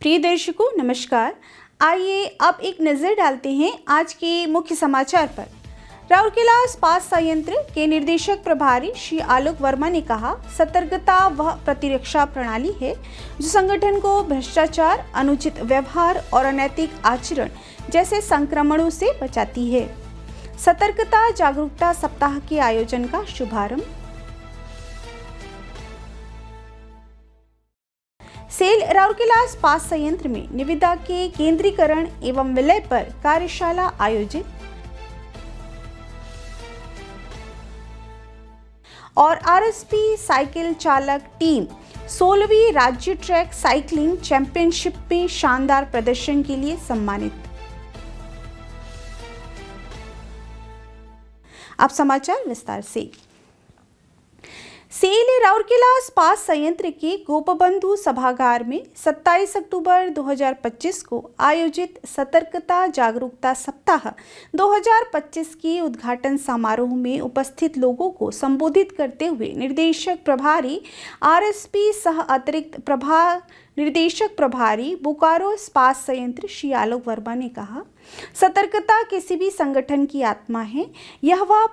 प्रिय दर्शकों नमस्कार। आइए अब एक नज़र डालते हैं आज के मुख्य समाचार पर। राउरकेला इस्पात संयंत्र के निर्देशक प्रभारी श्री आलोक वर्मा ने कहा, सतर्कता वह प्रतिरक्षा प्रणाली है जो संगठन को भ्रष्टाचार, अनुचित व्यवहार और अनैतिक आचरण जैसे संक्रमणों से बचाती है। सतर्कता जागरूकता सप्ताह के आयोजन का शुभारंभ। सेल राउरकेला इस्पात संयंत्र में निविदा के केंद्रीकरण एवं विलय पर कार्यशाला आयोजित। और आरएसपी साइकिल चालक टीम 16वीं राज्य ट्रैक साइकिलिंग चैंपियनशिप में शानदार प्रदर्शन के लिए सम्मानित। अब समाचार विस्तार से। सेल राउरकेला इस्पात संयंत्र के गोपबंधु सभागार में 27 अक्टूबर 2025 को आयोजित सतर्कता जागरूकता सप्ताह 2025 के उद्घाटन समारोह में उपस्थित लोगों को संबोधित करते हुए निर्देशक प्रभारी आरएसपी सह अतिरिक्त प्रभार निर्देशक प्रभारी बोकारो इस्पात संयंत्र श्री आलोक वर्मा ने कहा, सतर्कता किसी भी संगठन की आत्मा है। यह वह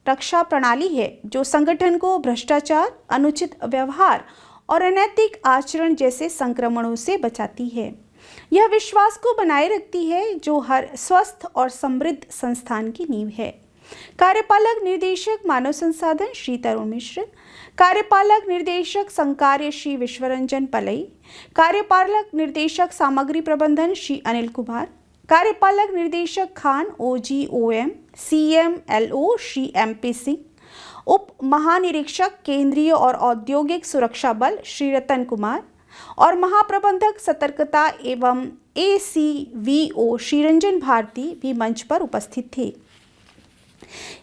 रक्षा प्रणाली है जो संगठन को भ्रष्टाचार, अनुचित व्यवहार और अनैतिक आचरण जैसे संक्रमणों से बचाती है। यह विश्वास को बनाए रखती है जो हर स्वस्थ और समृद्ध संस्थान की नींव है। कार्यपालक निर्देशक मानव संसाधन श्री तरुण मिश्र, कार्यपालक निर्देशक संकार्य श्री विश्वरंजन पलई, कार्यपालक निर्देशक सामग्री प्रबंधन श्री अनिल कुमार, कार्यपालक निर्देशक Khan OGOM CMLO Shri MP Singh, उप महानिरीक्षक केंद्रीय और औद्योगिक सुरक्षा बल श्री रतन कुमार और महाप्रबंधक सतर्कता एवं ACVO श्री रंजन भारती भी मंच पर उपस्थित थे।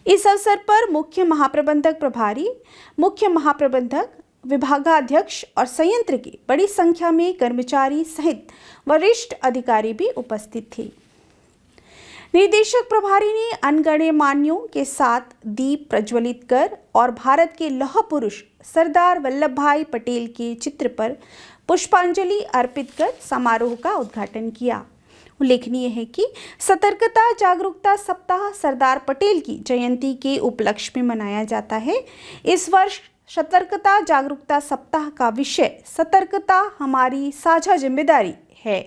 इस अवसर पर मुख्य महाप्रबंधक प्रभारी, मुख्य महाप्रबंधक, विभागाध्यक्ष और संयंत्र के बड़ी संख्या में कर्मचारी सहित वरिष्ठ अधिकारी भी उपस्थित थे। निर्देशक प्रभारी ने अनगण्यमान्यों के साथ दीप प्रज्वलित कर और भारत के लौह पुरुष सरदार वल्लभ भाई पटेल के चित्र पर पुष्पांजलि अर्पित कर समारोह का उद्घाटन किया। उल्लेखनीय है कि सतर्कता जागरूकता सप्ताह सरदार पटेल की जयंती के उपलक्ष्य में मनाया जाता है। इस वर्ष सतर्कता जागरूकता सप्ताह का विषय सतर्कता हमारी साझा जिम्मेदारी है।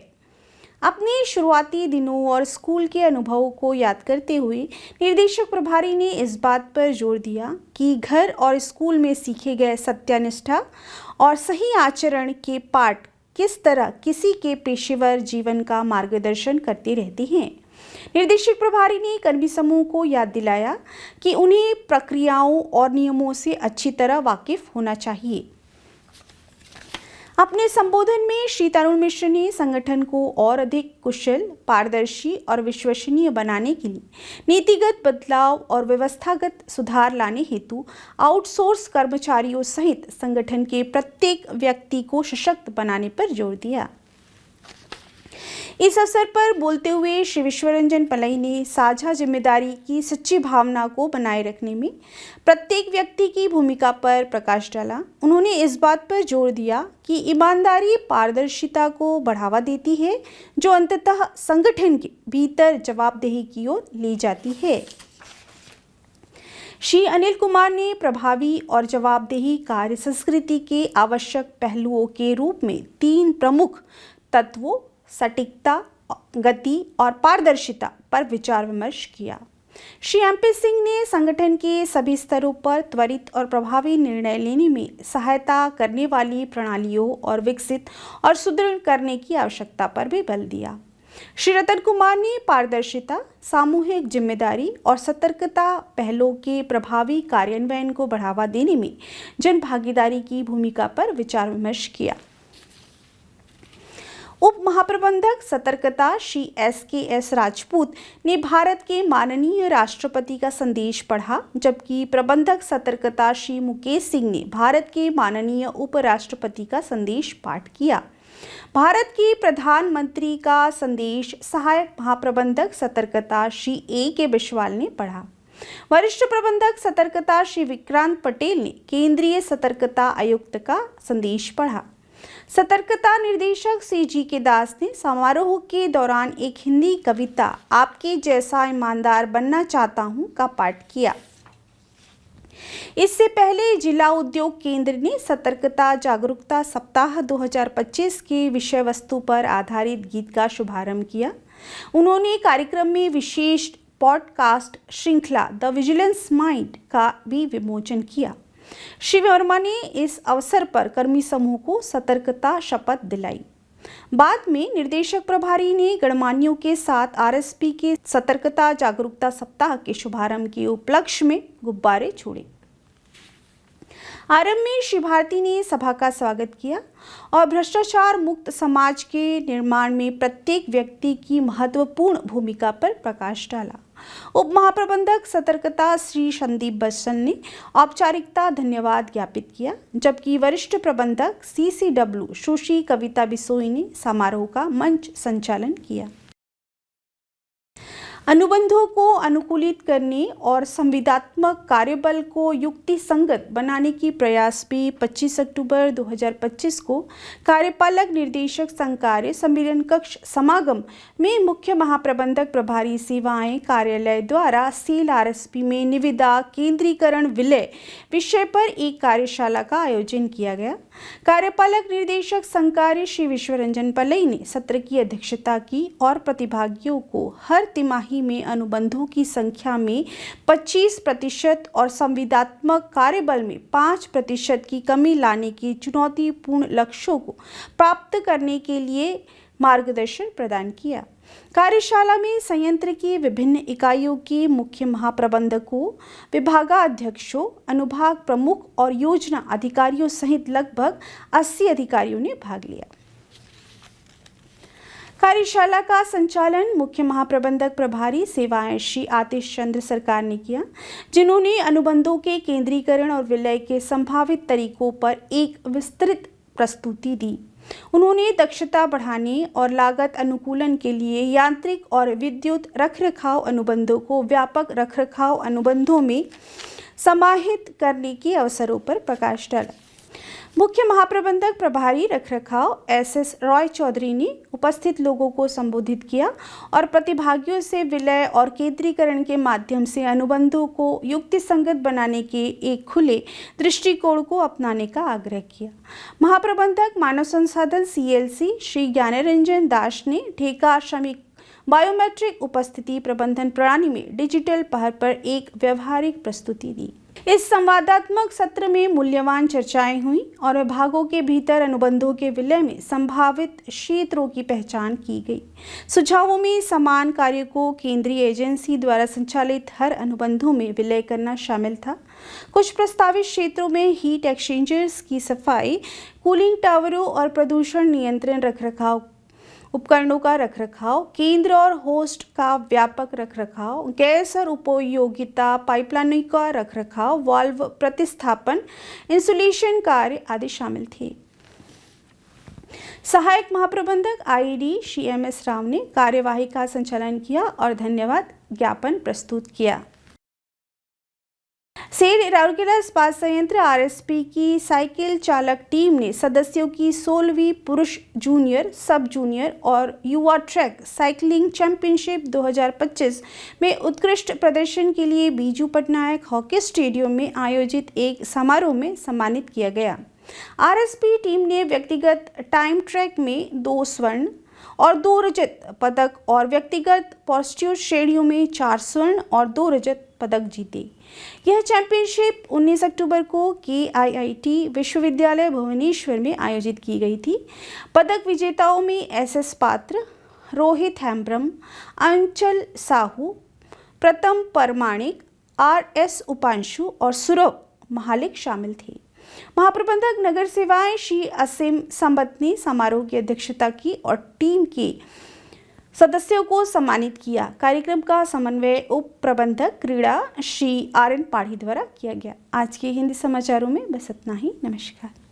अपने शुरुआती दिनों और स्कूल के अनुभवों को याद करते हुए निर्देशक प्रभारी ने इस बात पर जोर दिया कि घर और स्कूल में सीखे गए सत्यनिष्ठा और सही आचरण के पाठ किस तरह किसी के पेशेवर जीवन का मार्गदर्शन करते रहते हैं। निर्देशक प्रभारी ने कर्मी समूह को याद दिलाया कि उन्हें प्रक्रियाओं और नियमों से अच्छी तरह वाकिफ होना चाहिए। अपने संबोधन में श्री तरुण मिश्र ने संगठन को और अधिक कुशल, पारदर्शी और विश्वसनीय बनाने के लिए नीतिगत बदलाव और व्यवस्थागत सुधार लाने हेतु आउटसोर्स कर्मचारियों सहित संगठन के प्रत्येक व्यक्ति को सशक्त बनाने पर जोर दिया। इस अवसर पर बोलते हुए श्री विश्वरंजन पलई ने साझा जिम्मेदारी की सच्ची भावना को बनाए रखने में प्रत्येक व्यक्ति की भूमिका पर प्रकाश डाला। उन्होंने इस बात पर जोर दिया कि ईमानदारी पारदर्शिता को बढ़ावा देती है जो अंततः संगठन के भीतर जवाबदेही की ओर ले जाती है। श्री अनिल कुमार ने प्रभावी और जवाबदेही कार्य संस्कृति के आवश्यक पहलुओं के रूप में 3 प्रमुख तत्वों सटीकता, गति और पारदर्शिता पर विचार विमर्श किया। श्री MP सिंह ने संगठन के सभी स्तरों पर त्वरित और प्रभावी निर्णय लेने में सहायता करने वाली प्रणालियों और विकसित और सुदृढ़ करने की आवश्यकता पर भी बल दिया। श्री रतन कुमार ने पारदर्शिता, सामूहिक जिम्मेदारी और सतर्कता पहलों के प्रभावी कार्यान्वयन को बढ़ावा देने में जन भागीदारी की भूमिका पर विचार विमर्श किया। उप महाप्रबंधक सतर्कता श्री SKS राजपूत ने भारत के माननीय राष्ट्रपति का संदेश पढ़ा, जबकि प्रबंधक सतर्कता श्री मुकेश सिंह ने भारत के माननीय उपराष्ट्रपति का संदेश पाठ किया। भारत के प्रधानमंत्री का संदेश सहायक महाप्रबंधक सतर्कता श्री AK बिश्वाल ने पढ़ा। वरिष्ठ प्रबंधक सतर्कता श्री विक्रांत पटेल ने केंद्रीय सतर्कता आयुक्त का संदेश पढ़ा। सतर्कता निर्देशक CG के दास ने समारोह के दौरान एक हिंदी कविता आपके जैसा ईमानदार बनना चाहता हूं का पाठ किया। इससे पहले जिला उद्योग केंद्र ने सतर्कता जागरूकता सप्ताह 2025 के विषय वस्तु पर आधारित गीत का शुभारंभ किया। उन्होंने कार्यक्रम में विशेष पॉडकास्ट श्रृंखला द विजिलेंस माइंड का भी विमोचन किया। श्री वर्मा ने इस अवसर पर कर्मी समूह को सतर्कता शपथ दिलाई। बाद में निर्देशक प्रभारी ने गणमान्यों के साथ RSP के सतर्कता जागरूकता सप्ताह के शुभारंभ के उपलक्ष्य में गुब्बारे छोड़े। आरंभ में श्री भारती ने सभा का स्वागत किया और भ्रष्टाचार मुक्त समाज के निर्माण में प्रत्येक व्यक्ति की महत्वपूर्ण भूमिका पर प्रकाश डाला। उप महाप्रबंधक सतर्कता श्री संदीप बच्चन ने औपचारिकता धन्यवाद ज्ञापित किया, जबकि वरिष्ठ प्रबंधक CCW सुश्री कविता बिसोई ने समारोह का मंच संचालन किया। अनुबंधों को अनुकूलित करने और संविदात्मक कार्यबल को युक्ति संगत बनाने की प्रयास भी 25 अक्टूबर 2025 को कार्यपालक निर्देशक संघ कार्य सम्मेलन कक्ष समागम में मुख्य महाप्रबंधक प्रभारी सेवाएं कार्यालय द्वारा सेल RSP में निविदा केंद्रीकरण विलय विषय पर एक कार्यशाला का आयोजन किया गया। कार्यपालक निर्देशक संघ कार्य श्री विश्वरंजन पलई ने सत्र की अध्यक्षता की और प्रतिभागियों को हर तिमाही में अनुबंधों की संख्या में 25% और संविदात्मक कार्यबल में 5% की कमी लाने के चुनौतीपूर्ण लक्ष्यों को प्राप्त करने के लिए मार्गदर्शन प्रदान किया। कार्यशाला में संयंत्र की विभिन्न इकाइयों के मुख्य महाप्रबंधकों, विभागाध्यक्षों, अनुभाग प्रमुख और योजना अधिकारियों सहित लगभग 80 अधिकारियों ने भाग लिया। कार्यशाला का संचालन मुख्य महाप्रबंधक प्रभारी सेवाएं श्री आतिश चंद्र सरकार ने किया, जिन्होंने अनुबंधों के केंद्रीकरण और विलय के संभावित तरीकों पर एक विस्तृत प्रस्तुति दी। उन्होंने दक्षता बढ़ाने और लागत अनुकूलन के लिए यांत्रिक और विद्युत रखरखाव अनुबंधों को व्यापक रखरखाव अनुबंधों में समाहित करने के अवसरों पर प्रकाश डाला। मुख्य महाप्रबंधक प्रभारी रखरखाव SS रॉय चौधरी ने उपस्थित लोगों को संबोधित किया और प्रतिभागियों से विलय और केंद्रीकरण के माध्यम से अनुबंधों को युक्तिसंगत बनाने के एक खुले दृष्टिकोण को अपनाने का आग्रह किया। महाप्रबंधक मानव संसाधन CLC श्री ज्ञानरंजन दास ने ठेका श्रमिक बायोमेट्रिक उपस्थिति प्रबंधन प्रणाली में डिजिटल पहल पर एक व्यवहारिक प्रस्तुति दी। इस संवादात्मक सत्र में मूल्यवान चर्चाएं हुई और विभागों के भीतर अनुबंधों के विलय में संभावित क्षेत्रों की पहचान की गई। सुझावों में समान कार्य को केंद्रीय एजेंसी द्वारा संचालित हर अनुबंधों में विलय करना शामिल था। कुछ प्रस्तावित क्षेत्रों में हीट एक्सचेंजर्स की सफाई, कूलिंग टावरों और प्रदूषण नियंत्रण रखरखाव उपकरणों का रखरखाव, केंद्र और होस्ट का व्यापक रखरखाव, गैस और उपयोगिता पाइपलाइनों का रखरखाव, वाल्व प्रतिस्थापन, इंसुलेशन कार्य आदि शामिल थे। सहायक महाप्रबंधक IED श्री MS राव ने कार्यवाही का संचालन किया और धन्यवाद ज्ञापन प्रस्तुत किया। सेल राउरकेला इस्पात संयंत्र RSP की साइकिल चालक टीम ने सदस्यों की 16वीं पुरुष जूनियर, सब जूनियर और युवा ट्रैक साइकिलिंग चैंपियनशिप 2025 में उत्कृष्ट प्रदर्शन के लिए बीजू पटनायक हॉकी स्टेडियम में आयोजित एक समारोह में सम्मानित किया गया। RSP टीम ने व्यक्तिगत टाइम ट्रैक में 2 स्वर्ण और 2 रजत पदक और व्यक्तिगत पॉजिटिव श्रेणियों में 4 स्वर्ण और 2 रजत पदक जीते। यह चैंपियनशिप 19 अक्टूबर को KIIT विश्वविद्यालय भुवनेश्वर में आयोजित की गई थी। पदक विजेताओं में SS पात्र, रोहित हेम्ब्रम, अंचल साहू, प्रथम परमाणिक, RS उपांशु और सुरभ महालिक शामिल थे। महाप्रबंधक नगर सेवाएं श्री असीम संबत ने समारोह की अध्यक्षता की और टीम के सदस्यों को सम्मानित किया। कार्यक्रम का समन्वय उप प्रबंधक क्रीड़ा श्री RN पाढ़ी द्वारा किया गया। आज के हिंदी समाचारों में बस इतना ही। नमस्कार।